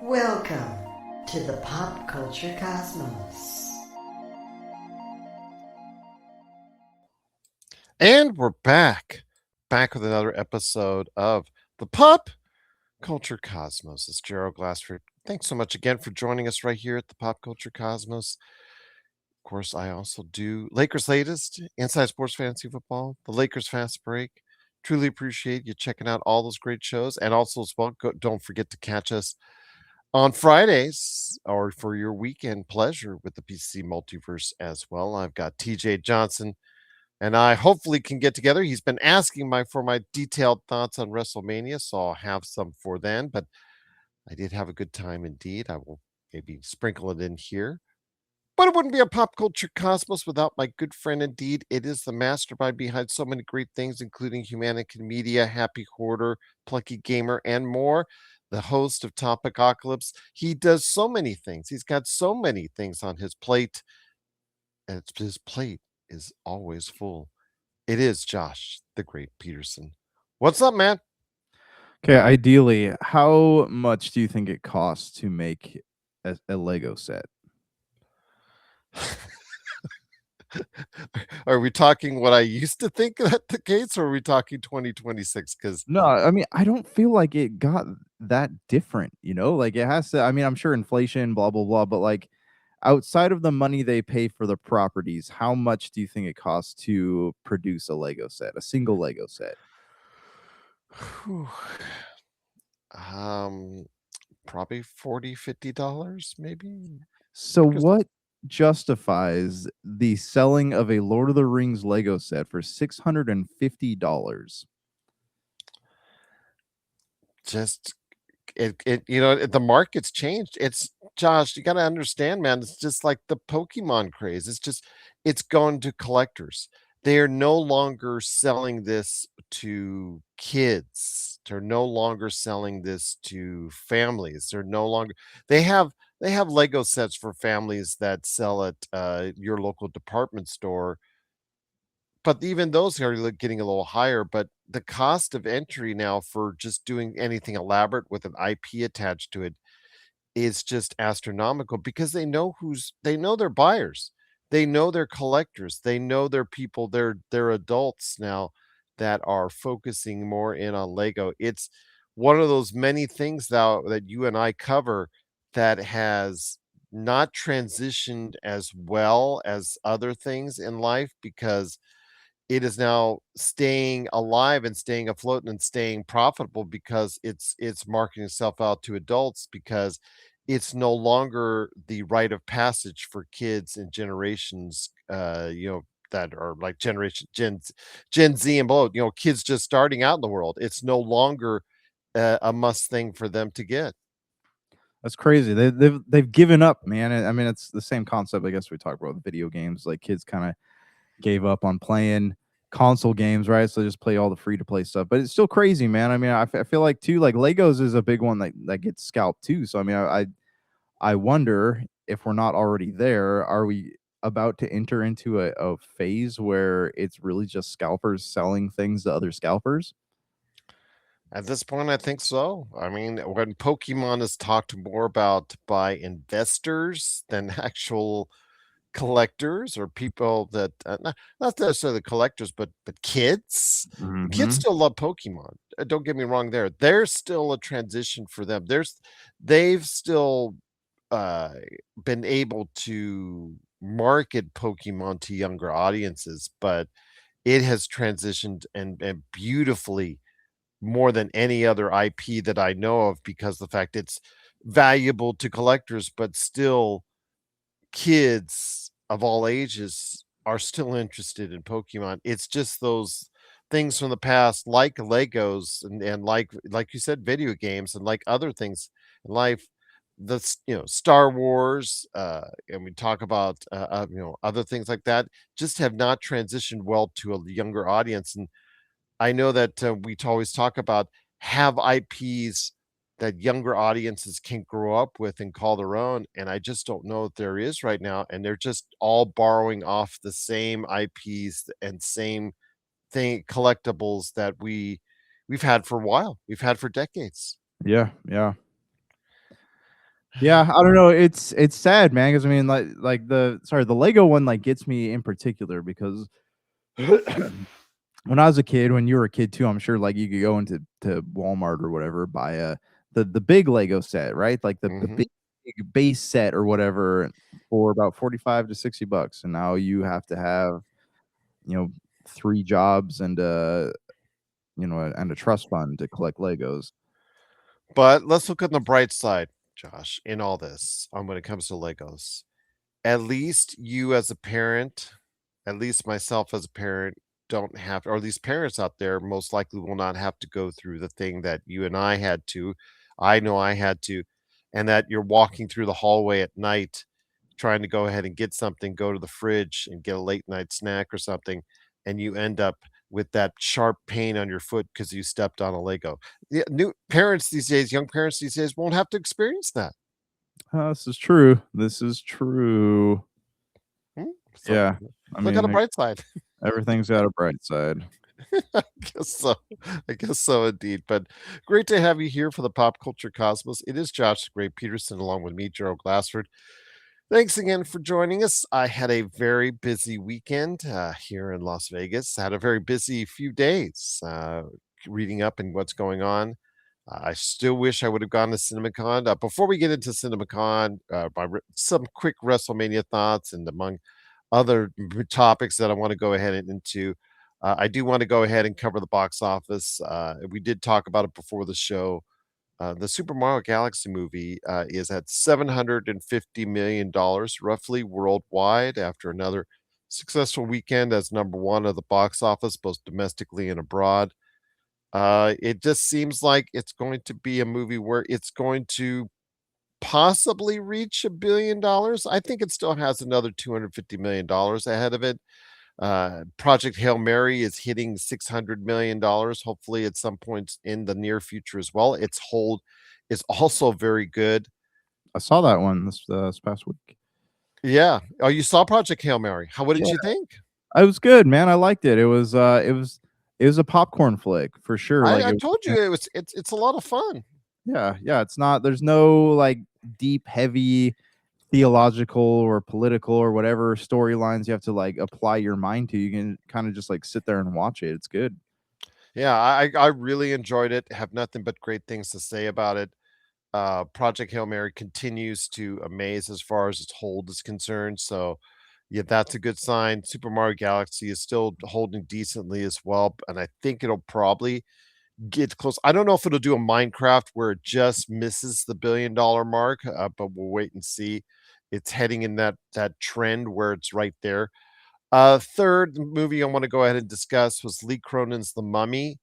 Welcome to the Pop Culture Cosmos. And we're back with another episode of the Pop Culture Cosmos. It's Gerald Glassford. Thanks so much again for joining us right here at the Pop Culture Cosmos. Of course, I also do Lakers Latest, Inside Sports Fantasy Football, the Lakers Fast Break. Truly appreciate you checking out all those great shows. And also, as well, don't forget to catch us on Fridays or for your weekend pleasure with the PC Multiverse as well. I've got TJ Johnson and I hopefully can get together. He's been asking for my detailed thoughts on Wrestlemania, so I'll have some for then. But I did have a good time indeed. I will maybe sprinkle it in here. But it wouldn't be a pop culture cosmos without my good friend indeed. It is the mastermind behind so many great things, including Humanican Media, Happy Hoarder, Plucky Gamer, and more. The host of Topicocalypse. He does so many things. He's got so many things on his plate, and his plate is always full. It is Josh, the Great Peterson. What's up, man? Okay, ideally, how much do you think it costs to make a Lego set? Are we talking what I used to think that the case, or are we talking 2026? Because No, I mean, I don't feel like it got that different, Like it has to, I mean, I'm sure inflation, blah, blah, blah, but like outside of the money they pay for the properties, how much do you think it costs to produce a Lego set, a single Lego set? um, probably $40, $50, maybe. So Because what justifies the selling of a Lord of the Rings Lego set for $650? just the market's changed. It's Josh, you got to understand, man. It's just like the Pokemon craze. It's going to collectors. They are no longer selling this to kids. They're no longer selling this to families. They have they have Lego sets for families that sell at your local department store, but even those are getting a little higher. But the cost of entry now for just doing anything elaborate with an IP attached to it is just astronomical because they know their buyers, they know their collectors, they know their people, they're adults now that are focusing more in on Lego. It's one of those many things now that you and I cover that has not transitioned as well as other things in life because it is now staying alive and staying afloat and staying profitable because it's marketing itself out to adults because it's no longer the rite of passage for kids and generations that are like Gen Z and below, kids just starting out in the world. It's no longer a must thing for them to get. That's crazy. They've given up, man. I mean, it's the same concept. I guess we talk about with video games. Like kids kind of gave up on playing console games, right? So they just play all the free to play stuff. But it's still crazy, man. I mean, I feel like too, like Legos is a big one that gets scalped too. So I mean, I wonder if we're not already there. Are we about to enter into a phase where it's really just scalpers selling things to other scalpers? At this point, I think so. I mean, when Pokemon is talked more about by investors than actual collectors or people that not necessarily collectors, but kids. Kids Mm-hmm. still love Pokemon. Don't get me wrong. There's still a transition for them. They've still uh, been able to market Pokemon to younger audiences, but it has transitioned and beautifully more than any other IP that I know of because the fact it's valuable to collectors, but still kids of all ages are still interested in Pokemon. It's just those things from the past, like Legos and like you said, video games and like other things in life. Star Wars, and we talk about other things like that, just have not transitioned well to a younger audience. And I know that always talk about have IPs that younger audiences can grow up with and call their own, and I just don't know if there is right now, and they're just all borrowing off the same IPs and same thing collectibles that we've had for a while. We've had for decades. Yeah, yeah. Yeah, I don't know. It's sad, man. Because I mean, the Lego one like gets me in particular because when I was a kid, when you were a kid too, I'm sure like you could go into Walmart or whatever, buy the big Lego set, right? Like the Mhm. big base set or whatever for about 45 to $60, and now you have to have, you know, 3 jobs and and a trust fund to collect Legos. But let's look on the bright side, Josh, in all this, when it comes to Legos. At least you as a parent, at least myself as a parent, don't have, or at least parents out there most likely will not have to go through the thing that you and I had to. I know I had to, and that you're walking through the hallway at night trying to go ahead and get something, go to the fridge and get a late night snack or something, and you end up with that sharp pain on your foot because you stepped on a Lego. Yeah, new parents these days, young parents these days won't have to experience that. This is true. This is true. Hmm? So Yeah. I look on the mean, bright side. everything's got a bright side. I guess so. I guess so indeed. But great to have you here for the Pop Culture Cosmos. It is Josh the Great Peterson along with me, Gerald Glassford. Thanks again for joining us. I had a very busy weekend here in Las Vegas. I had a very busy few days reading up and what's going on. I still wish I would have gone to CinemaCon. Before we get into CinemaCon, some quick WrestleMania thoughts and among other topics that I want to go ahead and into. I do want to go ahead and cover the box office. We did talk about it before the show. The Super Mario Galaxy movie is at $750 million roughly worldwide after another successful weekend as number one of the box office, both domestically and abroad. It just seems like it's going to be a movie where it's going to possibly reach $1 billion. I think it still has another $250 million ahead of it. Project Hail Mary is hitting $600 million, hopefully at some point in the near future as well. Its hold is also very good. I saw that one this past week. Yeah. Oh, you saw Project Hail Mary. What did Yeah, you think? it was good, man. I liked it. It was a popcorn flick for sure. I told you it's a lot of fun. Yeah. It's not. There's no like deep, heavy theological or political or whatever storylines you have to like apply your mind to. You can kind of just like sit there and watch it. It's good. Yeah, I really enjoyed it. Have nothing but great things to say about it. Project Hail Mary continues to amaze as far as its hold is concerned. So, yeah, that's a good sign. Super Mario Galaxy is still holding decently as well, and I think it'll probably get close. I don't know if it'll do a Minecraft where it just misses the $1 billion mark, but we'll wait and see. It's heading in that trend where it's right there. Third movie I want to go ahead and discuss was Lee Cronin's The Mummy.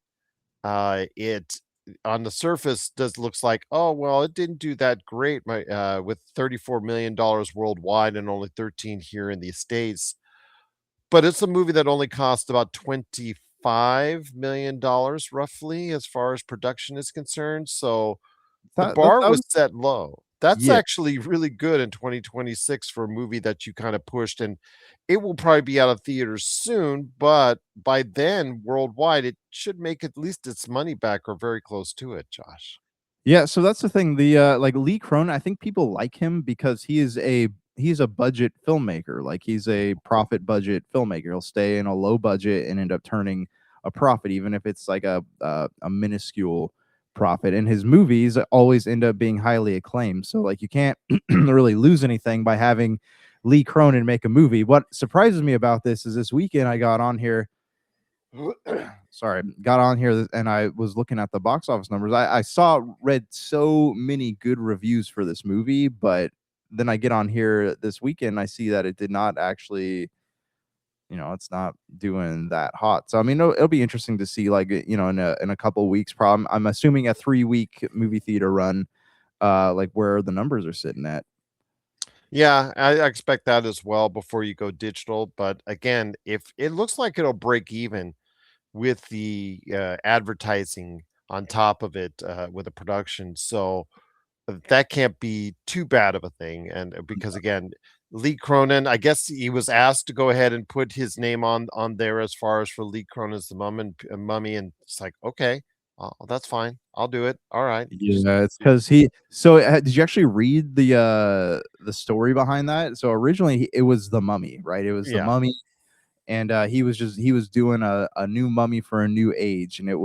It on the surface does looks like, oh well, it didn't do that great with $34 million worldwide and only 13 here in the States. But it's a movie that only cost about $25 million roughly as far as production is concerned. So the bar That was was set low. That's yeah. actually really good in 2026 for a movie that you kind of pushed, and it will probably be out of theaters soon, but by then, worldwide, it should make at least its money back or very close to it, Josh. Yeah, so that's the thing. The like Lee Cronin, I think people like him because he's a budget filmmaker. Like he's a profit budget filmmaker. He'll stay in a low budget and end up turning a profit, even if it's like a minuscule profit. And his movies always end up being highly acclaimed. So like you can't really lose anything by having Lee Cronin make a movie. What surprises me about this is this weekend I got on here sorry, got on here and I was looking at the box office numbers. Read so many good reviews for this movie, but then I get on here this weekend and I see that it did not actually, it's not doing that hot. So I mean, it'll be interesting to see, like, in a couple weeks. Problem, I'm assuming a 3-week movie theater run, like where the numbers are sitting at. Yeah, I expect that as well before you go digital. But again, if it looks like it'll break even with the advertising on top of it with the production. So that can't be too bad of a thing. And because again, Lee Cronin, I guess he was asked to go ahead and put his name on there as far as for Lee Cronin's The Mummy, and it's like, okay, Oh, that's fine. I'll do it. All right. Just Yeah, it's because he. So, did you actually read the story behind that? So originally, it was the Mummy, right? It was the yeah. Mummy, and he was doing a new Mummy for a new age, and that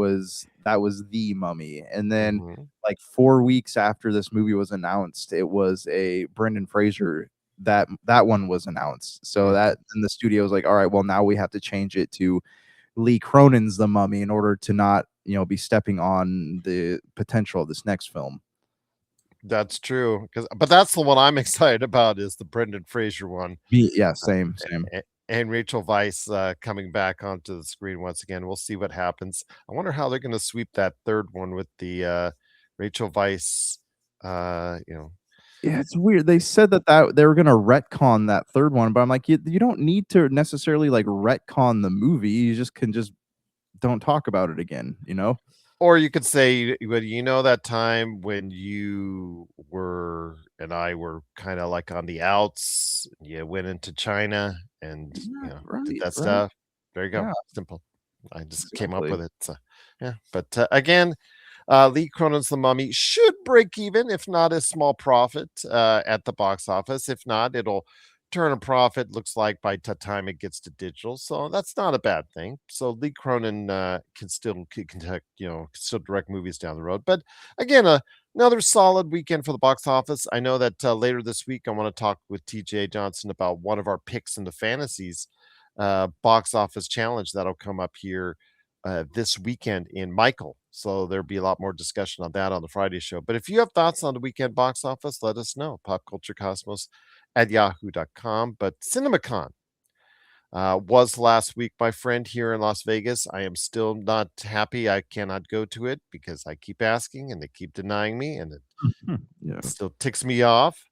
was the Mummy. And then, Mhm. like 4 weeks after this movie was announced, it was a Brendan Fraser that one was announced. So Mhm. that then the studio was like, all right, well now we have to change it to Lee Cronin's The Mummy in order to not, be stepping on the potential of this next film. That's true. But that's the one I'm excited about is the Brendan Fraser one. Yeah, same. And Rachel Weisz coming back onto the screen once again. We'll see what happens. I wonder how they're going to sweep that third one with the Rachel Weisz. You know, Yeah, it's weird. They said that they were gonna retcon that third one, but I'm like, you don't need to necessarily like retcon the movie. You just can just don't talk about it again, you know? or you could say, well, you know, that time when you were and I were kind of like on the outs, you went into China and Yeah, did right, that right. stuff. There you go. Yeah, Simple. I just came up exactly. with it. So yeah, but again, Lee Cronin's The Mummy should break even, if not a small profit at the box office. If not, it'll turn a profit, looks like, by the time it gets to digital. So that's not a bad thing. So Lee Cronin can still still direct movies down the road. But again, another solid weekend for the box office. I know that later this week, I want to talk with TJ Johnson about one of our picks in the fantasies box office challenge that'll come up here this weekend in Michael. So there'll be a lot more discussion on that on the Friday show. But if you have thoughts on the weekend box office, let us know. Popculturecosmos at yahoo.com. But CinemaCon was last week, my friend, here in Las Vegas. I am still not happy. I cannot go to it because I keep asking and they keep denying me, and it Yeah. still ticks me off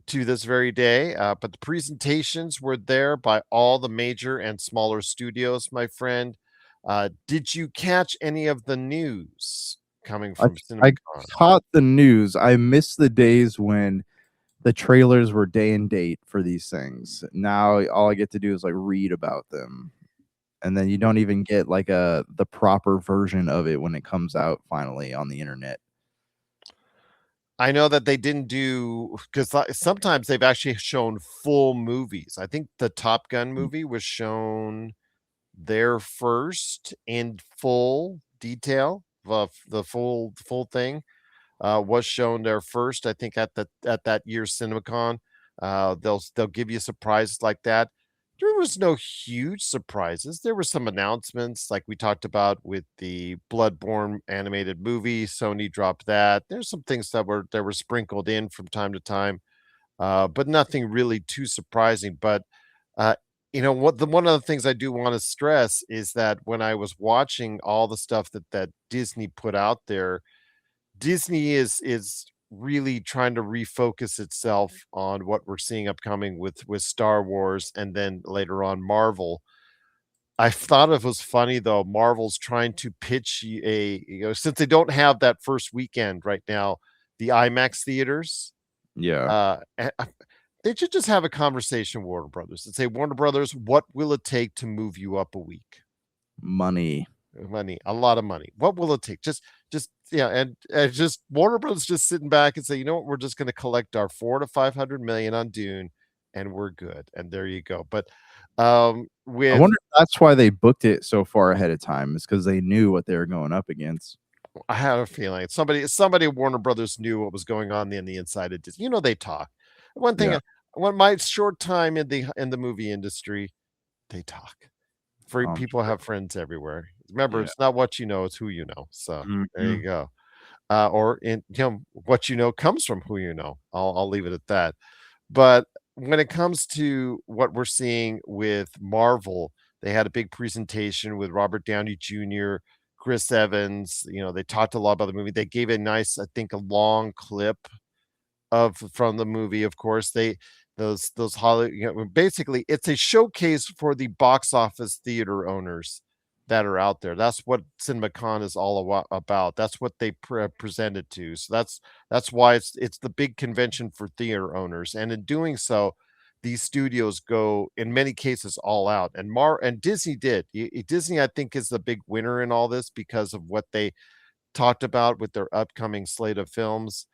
to this very day. But the presentations were there by all the major and smaller studios, my friend. Did you catch any of the news coming I from I CinemaCon? caught the news. I miss the days when the trailers were day and date for these things. Now all I get to do is like read about them. And then you don't even get like the proper version of it when it comes out finally on the internet. I know that they didn't do because sometimes they've actually shown full movies. I think the Top Gun Mm. movie was shown there first in full detail, the full thing. Was shown there first. I think at that year's CinemaCon, they'll give you surprises like that. There was no huge surprises. There were some announcements, like we talked about with the Bloodborne animated movie. Sony dropped that. There's some things that were sprinkled in from time to time, but nothing really too surprising. But uh, one of the things I do want to stress is that when I was watching all the stuff that Disney put out there, Disney is really trying to refocus itself on what we're seeing upcoming with Star Wars and then later on Marvel. I thought it was funny though. Marvel's trying to pitch since they don't have that first weekend right now, the IMAX theaters. Yeah. Uh, a- a- they should just have a conversation with Warner Brothers and say, Warner Brothers, what will it take to move you up a week? Money. Money, a lot of money. What will it take? Just yeah, and just Warner Brothers just sitting back and say, you know what, we're just going to collect our 400 to 500 million on Dune, and we're good. And there you go. But I with wonder if that's why they booked it so far ahead of time, is because they knew what they were going up against. I have a feeling somebody at Warner Brothers knew what was going on in the inside of Disney. They talk. One thing, Yeah. when my short time in the movie industry, they talk. Free people Sure. have friends everywhere. Remember, Yeah. it's not what you know, it's who you know. So there you Mhm. go. Or in what you know comes from who you know. I'll leave it at that. But when it comes to what we're seeing with Marvel, they had a big presentation with Robert Downey Jr., Chris Evans. They talked a lot about the movie. They gave a nice, I think, a long clip of from the movie. Of course, those Hollywood, basically it's a showcase for the box office theater owners that are out there. That's what CinemaCon is all about. That's what they presented to. So that's why it's the big convention for theater owners. And in doing so, these studios go in many cases all out. And Disney did. Disney, I think, is the big winner in all this because of what they talked about with their upcoming slate of films.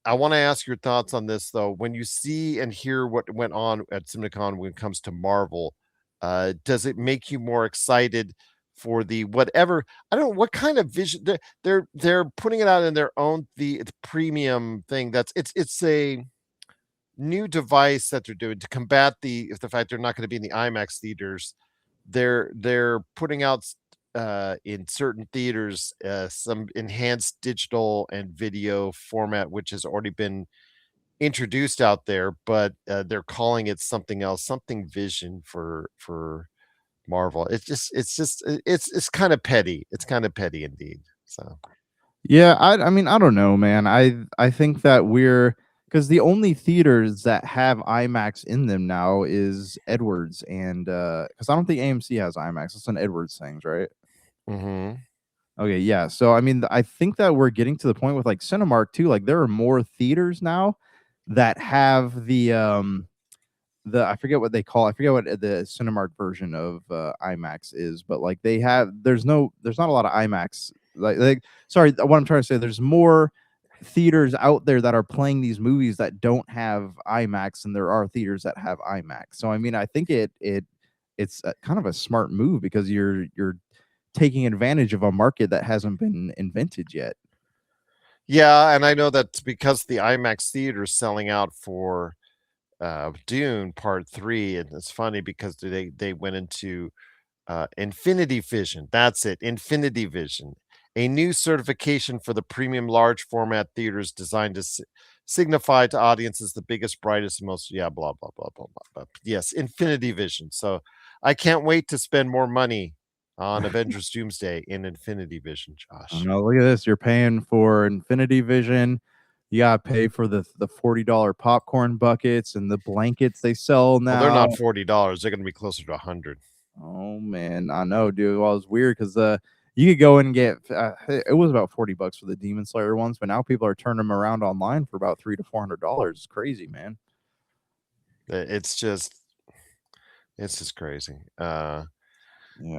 I want to ask your thoughts on this though. When you see and hear what went on at CinemaCon when it comes to Marvel, does it make you more excited for the whatever? I don't know what kind of vision they're putting it out in their own the premium thing. It's a new device that they're doing to combat the fact they're not going to be in the IMAX theaters. They're putting out in certain theaters some enhanced digital and video format which has already been introduced out there, but they're calling it something else, something vision for Marvel. It's kind of petty. It's kind of petty indeed. So Yeah, I mean, I don't know, man. I think that we're because the only theaters that have IMAX in them now is Edwards and because I don't think AMC has IMAX. It's an Edwards things, right? mhm. Okay, yeah. So I mean, I think that we're getting to the point with like Cinemark too. Like there are more theaters now that have the I forget what they call. I forget what the Cinemark version of IMAX is, but like there's not a lot of IMAX. Sorry, what I'm trying to say, there's more theaters out there that are playing these movies that don't have IMAX than there are theaters that have IMAX. So I mean, I think it's kind of a smart move because you're taking advantage of a market that hasn't been invented yet. Yeah, and I know that because the IMAX theater is selling out for Dune Part 3, and it's funny because they went into Infinity Vision. That's it, Infinity Vision, a new certification for the premium large format theaters designed to signify to audiences the biggest, brightest, and most yeah, blah blah blah blah blah. Yes, Infinity Vision. So I can't wait to spend more money on Avengers Doomsday in Infinity Vision, I Josh. know. Look at this. You're paying for Infinity Vision. You gotta pay for the $40 popcorn buckets and the blankets they sell Well, they're now. not $40. They're going to be closer to 100. Oh man, I know, dude. Well, it's weird because you could go and get it was about $40 for the Demon Slayer ones, but now people are turning them around online for about $300 to $400. It's crazy, man. It's just crazy. Yeah.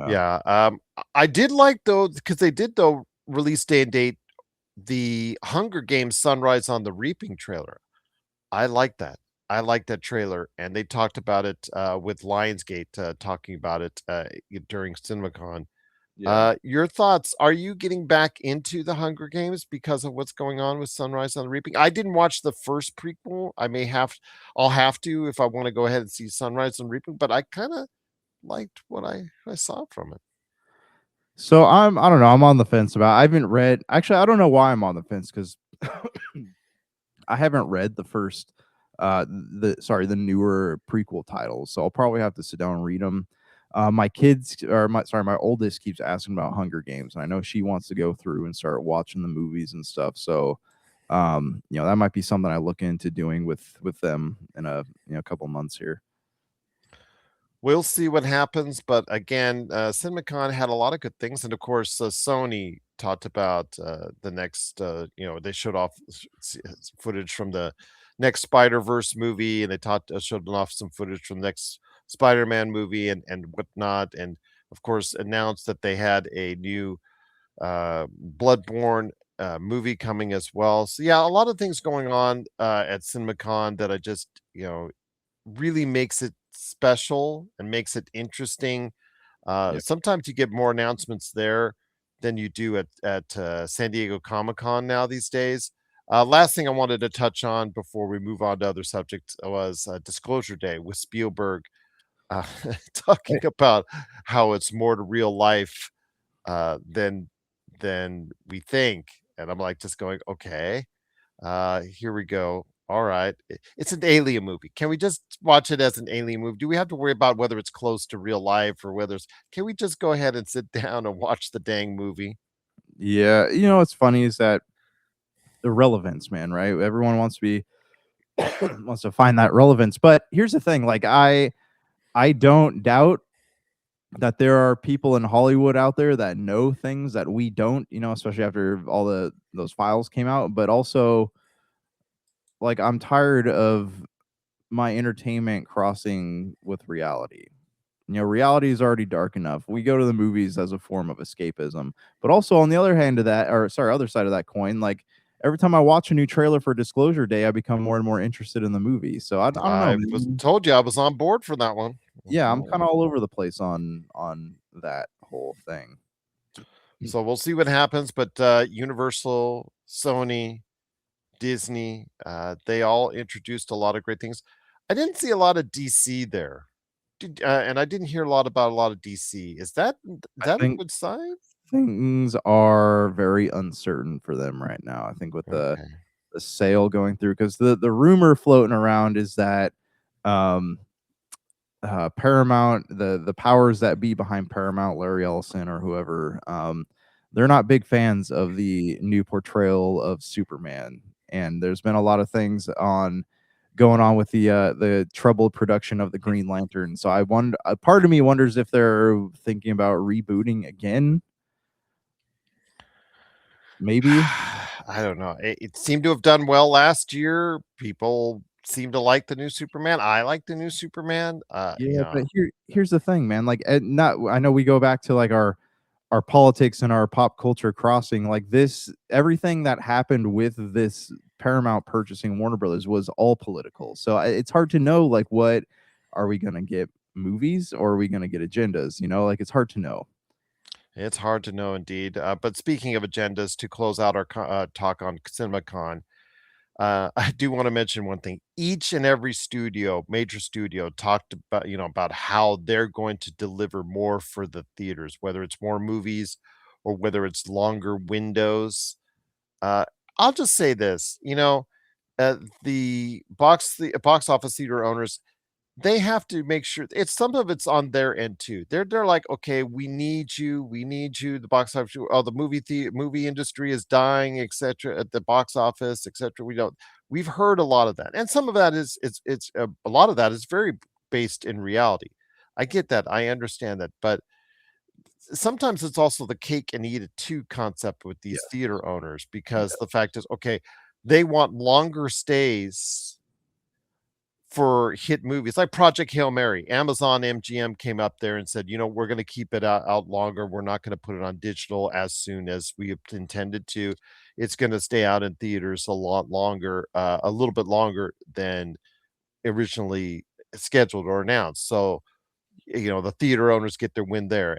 Yeah. I did like though because they did though release day and date the Hunger Games Sunrise on the Reaping trailer. I like that. I like that trailer, and they talked about it with Lionsgate talking about it during CinemaCon. Yeah. Your thoughts? Are you getting back into the Hunger Games because of what's going on with Sunrise on the Reaping? I didn't watch the first prequel. I'll have to if I want to go ahead and see Sunrise on the Reaping, but I kind of liked what I saw from it. So I don't know. I'm on the fence about. I haven't read. Actually, I don't know why I'm on the fence because I haven't read the first the newer prequel titles. So I'll probably have to sit down and read them. My oldest keeps asking about Hunger Games, and I know she wants to go through and start watching the movies and stuff. So that might be something I look into doing with them in a couple months here. We'll see what happens, but again, CinemaCon had a lot of good things, and of course, Sony talked about the next. They showed off footage from the next Spider-Verse movie, and they showed off some footage from the next Spider-Man movie, and whatnot, and of course, announced that they had a new Bloodborne movie coming as well. So yeah, a lot of things going on at CinemaCon that I just really makes it special and makes it interesting. Yeah. Sometimes you get more announcements there than you do at San Diego Comic-Con now these days. Last thing I wanted to touch on before we move on to other subjects was Disclosure Day with Spielberg uh, talking about how it's more to real life than we think. And I'm like just going, okay, here we go. All right. It's an alien movie. Can we just watch it as an alien movie? Do we have to worry about whether it's close to real life or whether it's can we just go ahead and sit down and watch the dang movie? Yeah. What's funny is that the relevance, man, right? Everyone wants to be wants to find that relevance. But here's the thing, like I don't doubt that there are people in Hollywood out there that know things that we don't, especially after all those files came out, but also like I'm tired of my entertainment crossing with reality. You know, reality is already dark enough. We go to the movies as a form of escapism. But also on the other hand of that, or sorry, other side of that coin, like every time I watch a new trailer for Disclosure Day, I become more and more interested in the movie. So I don't know. I was told you I was on board for that one. Yeah, I'm kind of all over the place on that whole thing. So we'll see what happens. But Universal, Sony, Disney, they all introduced a lot of great things. I didn't see a lot of DC there. And I didn't hear a lot about a lot of DC. Is that I a think good sign? things are very uncertain for them right now. I think with the Okay. sale going through, because the rumor floating around is that um Paramount, the powers that be behind Paramount, Larry Ellison or whoever, they're not big fans of the new portrayal of Superman. And there's been a lot of things going on with the troubled production of the Green Lantern. So I wonder, a part of me wonders if they're thinking about rebooting again. Maybe. I don't know. It seemed to have done well last year. People seem to like the new Superman. I like the new Superman. Yeah, but here's the thing, man. Like, not I know we go back to like our politics and our pop culture crossing. Like this, everything that happened with this Paramount purchasing Warner Brothers was all political. So it's hard to know. Like, what are we gonna get, movies, or are we gonna get agendas? You know, like it's hard to know. It's hard to know indeed. But speaking of agendas, to close out our talk on CinemaCon, I do want to mention one thing. Each and every studio, major studio, talked about about how they're going to deliver more for the theaters, whether it's more movies or whether it's longer windows. Uh, I'll just say this, the box office theater owners, they have to make sure it's some of it's on their end too. They're like, okay, we need you. The box office, oh, the movie industry is dying, etc. At the box office, etc. We've heard a lot of that, and some of that is it's a lot of that is very based in reality. I get that, I understand that, but sometimes it's also the cake and eat it too concept with these Yes. theater owners, because the Yes. fact is, okay, they want longer stays for hit movies like Project Hail Mary. Amazon MGM came up there and said, we're going to keep it out longer. We're not going to put it on digital as soon as we intended to. It's going to stay out in theaters a lot longer, a little bit longer than originally scheduled or announced. So, the theater owners get their win there.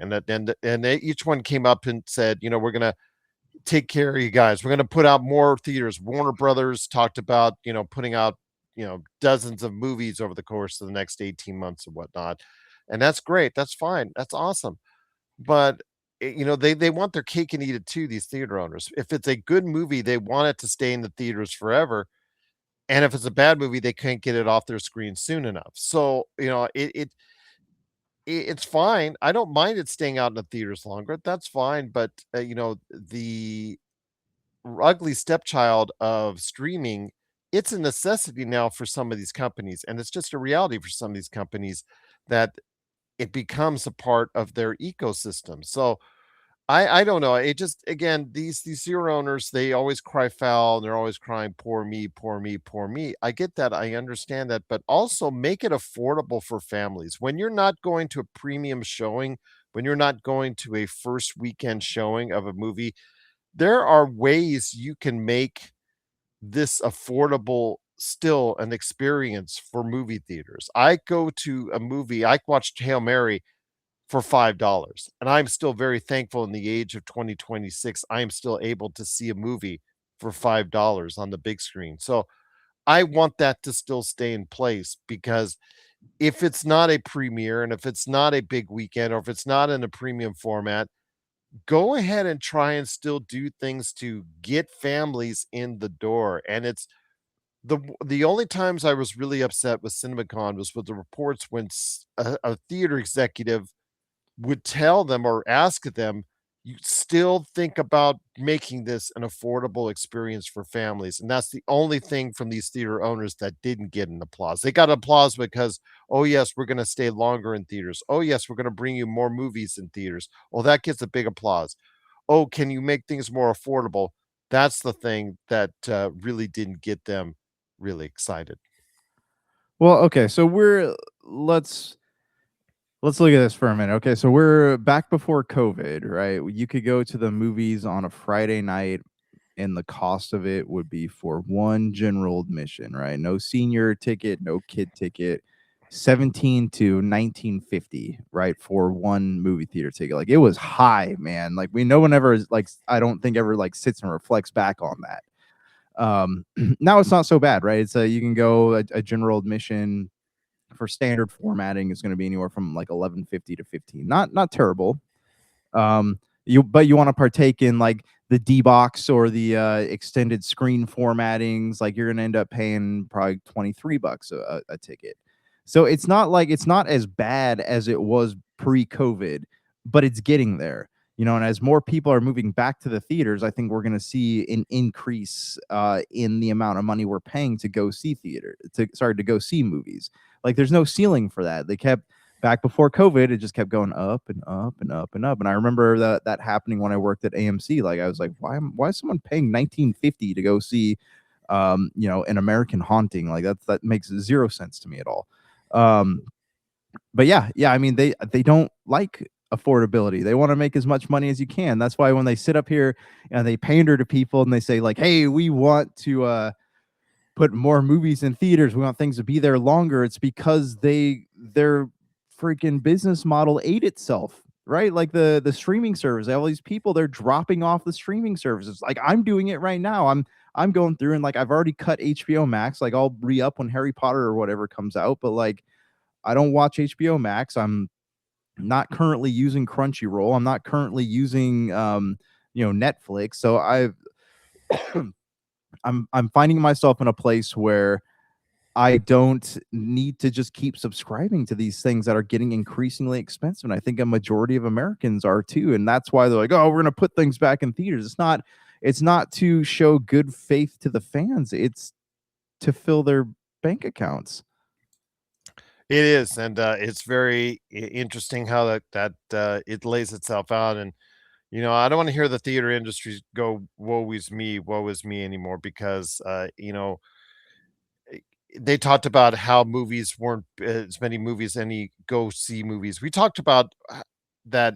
Each one came up and said, we're going to take care of you guys. We're going to put out more theaters. Warner Brothers talked about, putting out, dozens of movies over the course of the next 18 months and whatnot. And that's great. That's fine. That's awesome. But they want their cake and eat it too, these theater owners. If it's a good movie, they want it to stay in the theaters forever. And if it's a bad movie, they can't get it off their screen soon enough. So, it's fine. I don't mind it staying out in the theaters longer. That's fine. But the ugly stepchild of streaming, it's a necessity now for some of these companies, and it's just a reality for some of these companies that it becomes a part of their ecosystem. So I don't know. It just, again, these zero owners, they always cry foul and they're always crying, poor me, poor me, poor me. I get that. I understand that, but also make it affordable for families. When you're not going to a premium showing, when you're not going to a first weekend showing of a movie, there are ways you can make this affordable, still an experience for movie theaters. I go to a movie, I watched Hail Mary for $5, and I'm still very thankful in the age of 2026. I am still able to see a movie for $5 on the big screen. So I want that to still stay in place, because if it's not a premiere and if it's not a big weekend or if it's not in a premium format, go ahead and try and still do things to get families in the door. And it's the only times I was really upset with CinemaCon was with the reports when a theater executive would tell them or ask them, you still think about making this an affordable experience for families. And that's the only thing from these theater owners that didn't get an applause. They got applause because, oh, yes, we're going to stay longer in theaters. Oh, yes, we're going to bring you more movies in theaters. Oh, that gets a big applause. Oh, can you make things more affordable? That's the thing that really didn't get them really excited. Well, okay, so let's Let's look at this for a minute. Okay, so we're back before COVID, right? You could go to the movies on a Friday night, and the cost of it would be for one general admission, right? No senior ticket, no kid ticket, 17 to 1950, right? For one movie theater ticket. Like it was high, man. Like no one ever like I don't think ever like sits and reflects back on that. Now it's not so bad, right? It's you can go a general admission for standard formatting is going to be anywhere from like 1150 to 15. Not terrible. But you want to partake in like the D box or the extended screen formattings, like you're going to end up paying probably $23 a ticket. So it's not as bad as it was pre-COVID, but it's getting there. And as more people are moving back to the theaters, I think we're going to see an increase in the amount of money we're paying to go see to go see movies. Like there's no ceiling for that. They kept back before COVID, it just kept going up and up and up and up. And I remember that happening when I worked at AMC. Like I was like, why is someone paying $19.50 to go see an American Haunting? Like that makes zero sense to me at all. But yeah, I mean they don't like affordability. They want to make as much money as you can. That's why when they sit up here and they pander to people and they say like, hey, we want to put more movies in theaters, we want things to be there longer, it's because their freaking business model ate itself, right? Like the streaming service, all these people, they're dropping off the streaming services. Like I'm doing it right now. I'm going through and like I've already cut HBO Max. Like I'll re-up when Harry Potter or whatever comes out, but like I don't watch HBO Max. I'm not currently using Crunchyroll. I'm not currently using Netflix. So I'm finding myself in a place where I don't need to just keep subscribing to these things that are getting increasingly expensive. And I think a majority of Americans are too. And that's why they're like, oh, we're going to put things back in theaters. It's not to show good faith to the fans. It's to fill their bank accounts. It is, and it's very interesting how that it lays itself out. And I don't want to hear the theater industry go woe is me anymore, because they talked about how movies weren't as many movies, any go see movies. We talked about that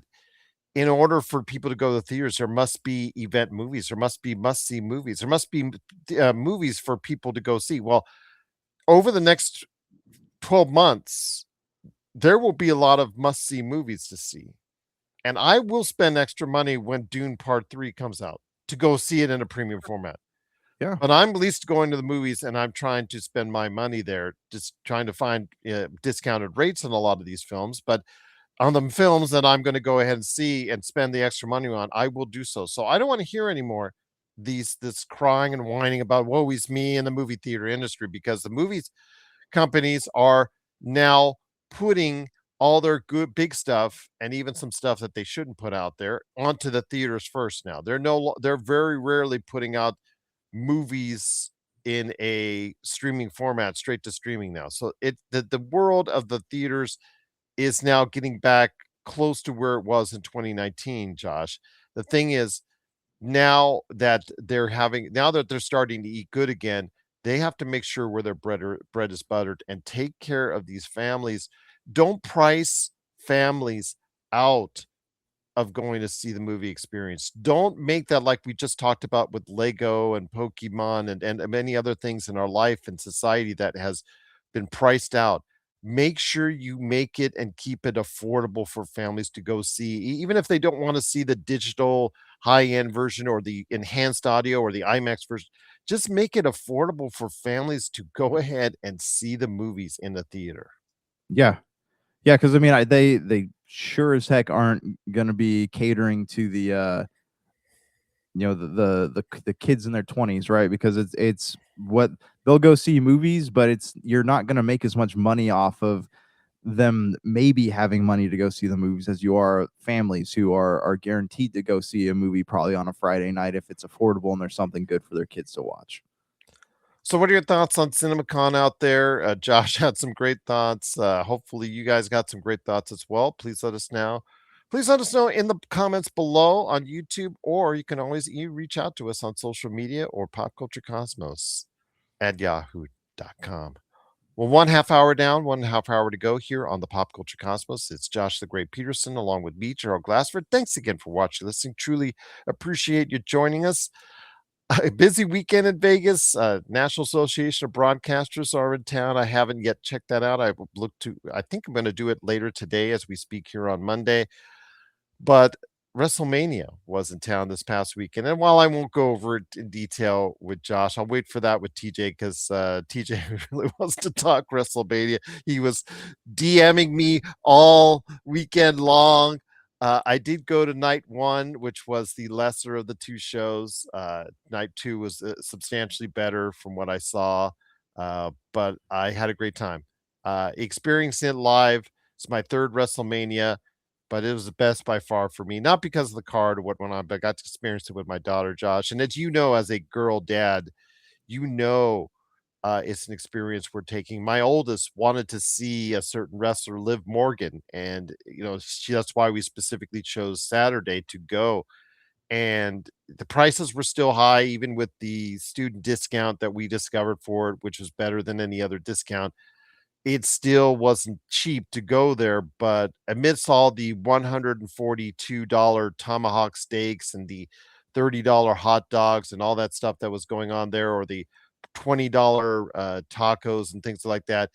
in order for people to go to the theaters, there must be event movies, there must be must see movies, there must be movies for people to go see. Well, over the next 12 months, there will be a lot of must see movies to see. And I will spend extra money when Dune Part 3 comes out to go see it in a premium format. Yeah. But I'm at least going to the movies and I'm trying to spend my money there, just trying to find discounted rates on a lot of these films. But on the films that I'm going to go ahead and see and spend the extra money on, I will do so. So I don't want to hear anymore this crying and whining about woe is me in the movie theater industry, because the movies companies are now putting all their good big stuff and even some stuff that they shouldn't put out there onto the theaters first. Now they're very rarely putting out movies in a streaming format straight to streaming now. So the world of the theaters is now getting back close to where it was in 2019, Josh. The thing is, now that they're starting to eat good again, they have to make sure where their bread is buttered and take care of these families. Don't price families out of going to see the movie experience. Don't make that like we just talked about with Lego and Pokemon and many other things in our life and society that has been priced out. Make sure you make it and keep it affordable for families to go see, even if they don't want to see the digital high-end version or the enhanced audio or the IMAX version. Just make it affordable for families to go ahead and see the movies in the theater. Yeah. Yeah, because I mean, they sure as heck aren't going to be catering to the the kids in their 20s, right? Because it's what they'll go see movies, but you're not going to make as much money off of them maybe having money to go see the movies as you are families who are guaranteed to go see a movie probably on a Friday night if it's affordable and there's something good for their kids to watch. So what are your thoughts on CinemaCon out there? Josh had some great thoughts. Hopefully you guys got some great thoughts as well. Please let us know. Please let us know in the comments below on YouTube, or you can always reach out to us on social media or popculturecosmos@yahoo.com. Well, 1/2 hour down, 1/2 hour to go here on the Pop Culture Cosmos. It's Josh the Great Peterson along with me, Gerald Glassford. Thanks again for watching, listening. Truly appreciate you joining us. A busy weekend in Vegas. National Association of Broadcasters are in town. I haven't yet checked that out. I think I'm going to do it later today as we speak here on Monday. But Wrestlemania was in town this past weekend. And while I won't go over it in detail with Josh, I'll wait for that with TJ because TJ really wants to talk Wrestlemania. He was DMing me all weekend long. I did go to night one, which was the lesser of the two shows. Night two was substantially better from what I saw, but I had a great time. Experiencing it live. It's my third WrestleMania, but it was the best by far for me. Not because of the card or what went on, but I got to experience it with my daughter, Josh. And as you know, as a girl dad, you know it's an experience we're taking. My oldest wanted to see a certain wrestler, Liv Morgan, and that's why we specifically chose Saturday to go. And the prices were still high, even with the student discount that we discovered for it, which was better than any other discount. It still wasn't cheap to go there, but amidst all the $142 tomahawk steaks and the $30 hot dogs and all that stuff that was going on there, or the $20 tacos and things like that,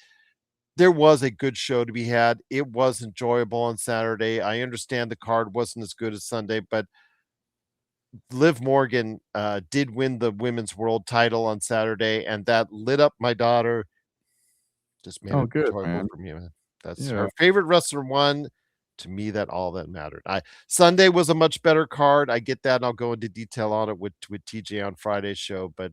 there was a good show to be had. It was enjoyable on Saturday. I understand the card wasn't as good as Sunday, but Liv Morgan did win the women's world title on Saturday, and that lit up my daughter. Just made Oh, it good, enjoyable man. for me, man. That's Yeah. her favorite wrestler won. To me, that all that mattered. Sunday was a much better card. I get that, and I'll go into detail on it with TJ on Friday's show. But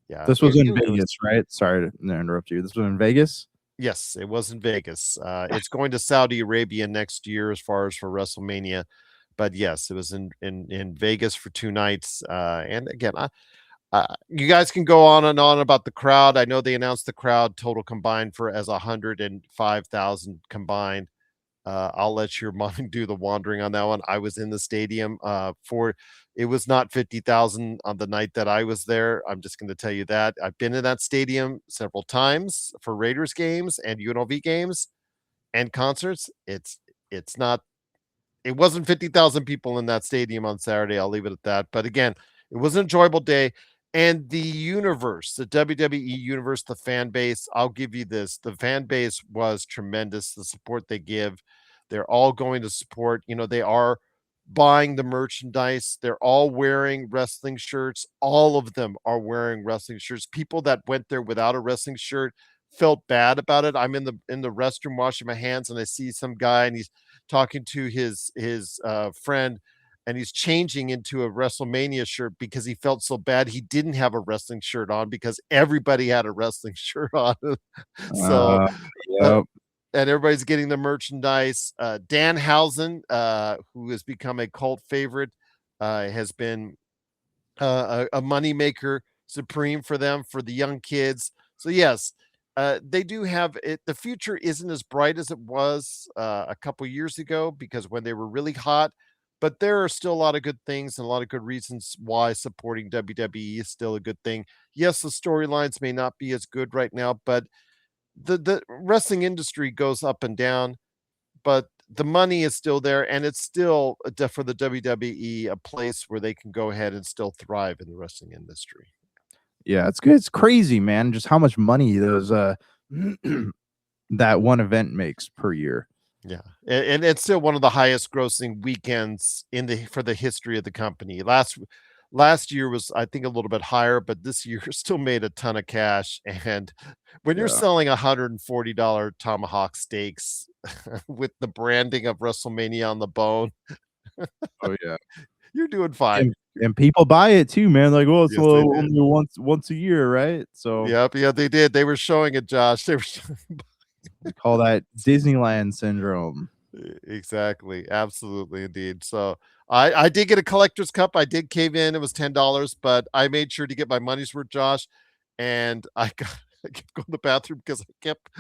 yeah, This was in Vegas, right? Sorry to interrupt you. This was in Vegas? yes, it was in Vegas. It's going to Saudi Arabia next year as far as for WrestleMania. But yes, it was in Vegas for 2 nights. And again, you guys can go on and on about the crowd. I know they announced the crowd total combined for as 105,000 combined. I'll let your mind do the wandering on that one. I was in the stadium for it was not 50,000 on the night that I was there. I'm just going to tell you that. I've been in that stadium several times for Raiders games and UNLV games and concerts. It's not it wasn't 50,000 people in that stadium on Saturday. I'll leave it at that. But again, it was an enjoyable day. And the universe, the WWE universe, the fan base, I'll give you this. The fan base was tremendous. The support they give, they're all going to support. They are buying the merchandise. They're all wearing wrestling shirts. All of them are wearing wrestling shirts. People that went there without a wrestling shirt felt bad about it. I'm in the restroom washing my hands and I see some guy and he's talking to his friend, and he's changing into a WrestleMania shirt because he felt so bad he didn't have a wrestling shirt on because everybody had a wrestling shirt on. So, uh, Yep. and everybody's getting the merchandise. Danhausen, who has become a cult favorite, has been a money maker supreme for them, for the young kids. So yes, they do have it. The future isn't as bright as it was a couple years ago because when they were really hot, but there are still a lot of good things and a lot of good reasons why supporting WWE is still a good thing. Yes, the storylines may not be as good right now, but the wrestling industry goes up and down, but the money is still there, and it's still for the WWE a place where they can go ahead and still thrive in the wrestling industry. Yeah, it's good. It's crazy, man, just how much money those that one event makes per year. Yeah, and it's still one of the highest grossing weekends for the history of the company. Last year was, I think, a little bit higher, but this year still made a ton of cash. And when you're Yeah. selling $140 tomahawk steaks with the branding of WrestleMania on the bone, Oh, yeah. you're doing fine. And people buy it too, man. Like, well, it's Yes, they did. only once a year, right? So Yep, yeah, they did. They were showing it, Josh. They were we call that Disneyland syndrome. exactly, absolutely, indeed. So I did get a collector's cup. I did cave in. It was $10, but I made sure to get my money's worth, Josh. And I kept going to the bathroom because I kept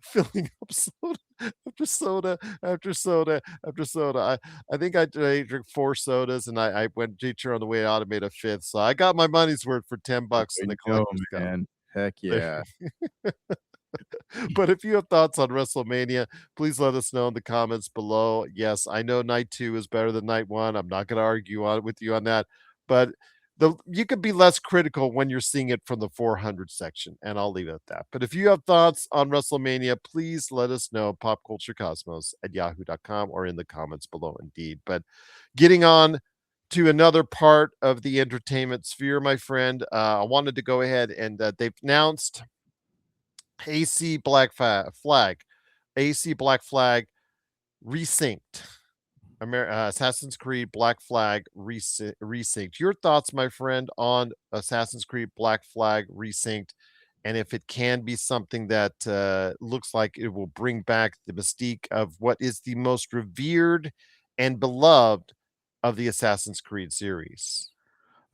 filling up soda after soda after soda after soda. I think I drank 4 sodas, and I went teacher on the way out and made a fifth. So I got my money's worth for $10 in There the you go, collector's cup. man. Heck yeah. But if you have thoughts on WrestleMania, please let us know in the comments below. Yes, I know night 2 is better than night 1. I'm not going to argue with you on that, but you could be less critical when you're seeing it from the 400 section, and I'll leave it at that. But if you have thoughts on WrestleMania, please let us know, popculturecosmos@yahoo.com, or in the comments below indeed. But getting on to another part of the entertainment sphere, my friend, I wanted to go ahead and they've announced AC Black Flag, AC Black Flag Resynced. Assassin's Creed Black Flag Resynced. Your thoughts, my friend, on Assassin's Creed Black Flag Resynced, and if it can be something that looks like it will bring back the mystique of what is the most revered and beloved of the Assassin's Creed series.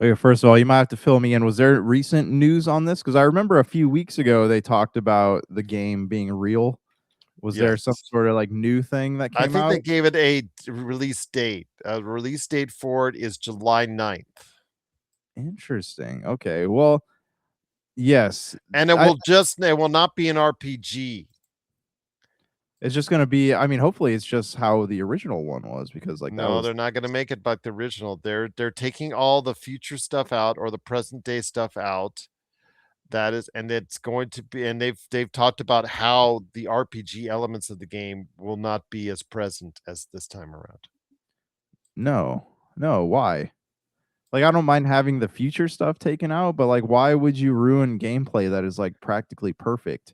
Okay, first of all, you might have to fill me in. Was there recent news on this? Because I remember a few weeks ago they talked about the game being real. Was there some Yes. sort of like new thing that I came think out? they gave it a release date. Release date for it is July 9th. Interesting. Okay. Well, yes. And it will not be an RPG. It's just gonna be. I mean, hopefully, it's just how the original one was, because like that No, was. they're not going to make it like the original. They're taking all the future stuff out, or the present day stuff out. That is, and it's going to be, and they've talked about how the RPG elements of the game will not be as present as this time around. No, no. Why? Like, I don't mind having the future stuff taken out, but like, why would you ruin gameplay that is like practically perfect?